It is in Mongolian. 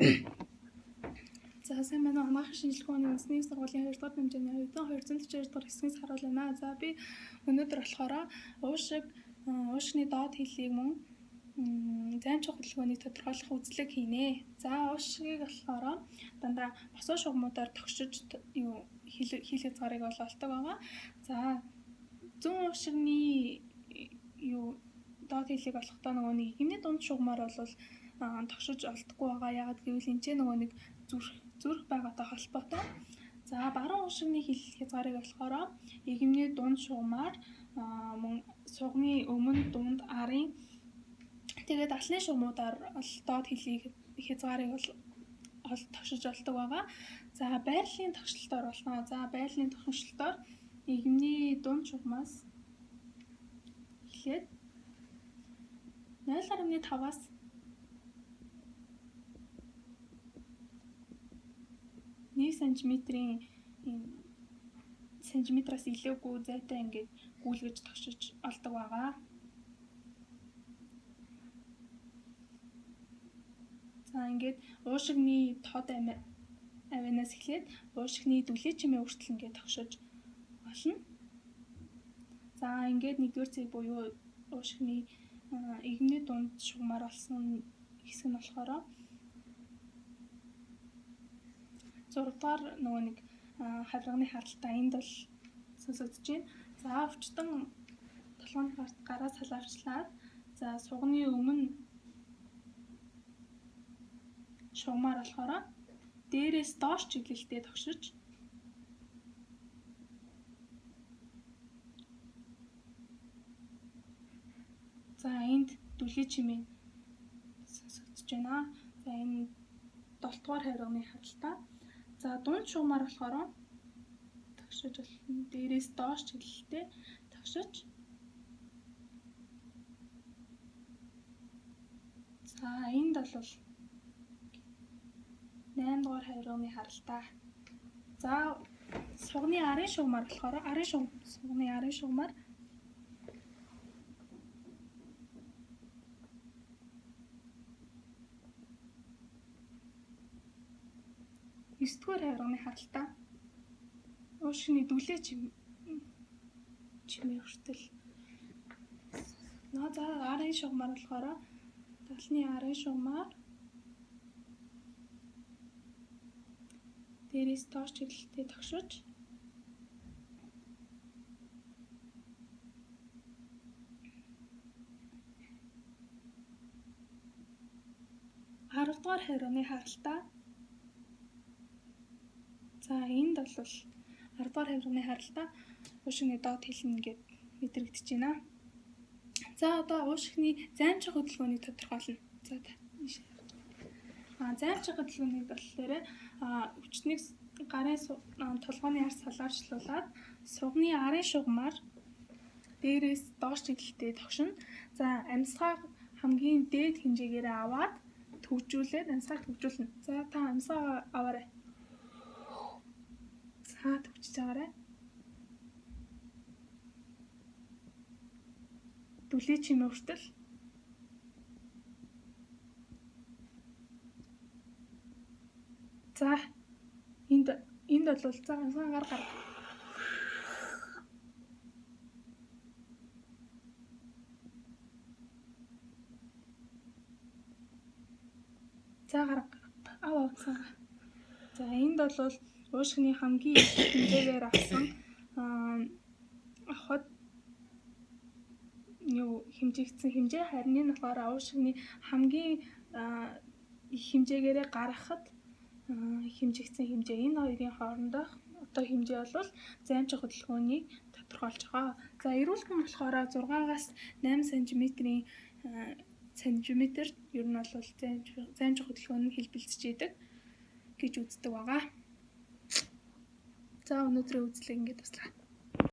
За сайн байна уу? Хамгаалах шинжилгээ ухааны үндэсний сургуулийн 2 дугаар хэмжээний оюутан 242 дугаар хэсгээс харуулж байна. За би өнөөдөр болохоор уушигны доод хэллийг мөн займчиг хөдөлгөөний тодорхойлох үзлэг хийнэ. За уушгийг болохоор дандаа босоо шугамудаар тогшиж хил хязгаарыг олдог байгаа. За зүүн уушигны доод хэллийг олохдоо нөгөө нэг хэмнээ дунд шугамаар бол тогшиж олдохгүй байгаа. Ягаад гэвэл энэ ч нөгөө нэг зүрх байгаатай холбоотой. За баруун уушигны хил хязгаарыг болохоор игэмний дунд шугамаар мөн сугны өмнө дунд арын тэгээд алхны шугамудаар доод хэлийг хязгаарыг тогшиж олдог байгаа. За байрлалын тогшилтоор болно. За байрлалын тогшилтоор игэмний дунд шугамаас эхлээд 0.5-аас 1 сантиметраас илүүгүй зайтай ингээд гүйлгэж тогшиж олдог байгаа. За ингээд уушигны тод авианаас эхлээд уушигны дүлээ чимээ хүртэл ингээд тогшиж олно. За ингээд 1-р цэг буюу уушигны игэмний дунд шугамаар олсон хэсэг нь болохоор 6-р нөгөө нэг хавирганы харалтаа энд бол сонсогдож байна. За өвчтөн толгойн гараас халаавчлаад за сугны өмнө шугамаар болохоор дээрээс доош чиглэлтэй тогшиж за энд дүлээ чимээ сонсогдож байна. За энэ 7-р хавирганы харалтаа. За дунд шугамаар болохоор тогшиж болно. Дээрээс доош чиглэлтэй тогшиж. За энд бол 8-р хавирганы харалтаа. За сугны арын шугамаар болохоор сугны арын шугамаар 9-р хавирганы харалтаа. Уушигны дүлээ чимээ хүртэл. За арын шугамаар болохоор талны арын шугамаар дээрээс доош чиглэлтэй тогшиж 10-р хавирганы харалтаа. За энд бол 10-р хавирганы харалтаа уушигны доод хэл нь ингээд мэдрэгдэж байна. За одоо уушигны займчиг хөдөлгөөнийг тодорхойлно. Займчиг хөдөлгөөний болохоор өвчтнийг гарын толгойн арс салаавчлуулаад сугны арын шугамаар дээрээс доош чиглэлтэй тогшино. За амьсгаа хамгийн дээд хэмжээгээр аваад төвжүүлээд амьсгааг төвжүүлнэ. За та амьсгаа аваарай. За төвчж байгаарай. Дүлээ чимээ хүртэл. За энд бол за амьсгаа гар. За гарга. За энд бол уушигны хамгийн их хэмжээгээр авсан авахд хэмжигдсэн хэмжээ харин энэ болохоор уушигны хамгийн их хэмжээгээрээ гаргахад хэмжигдсэн хэмжээ. Энэ хоёрын хоорондох одоо хэмжээ бол займчиг хөдөлгөөнийг тодорхойлж байгаа. За эрүүл хүн болохоор 6-аас 8 сантиметр ер нь бол займчиг хөдөлгөөний хэлбэлцэж идэг гэж үздэг байгаа. За өнөөдрийн үзлэг ингээд туслаа.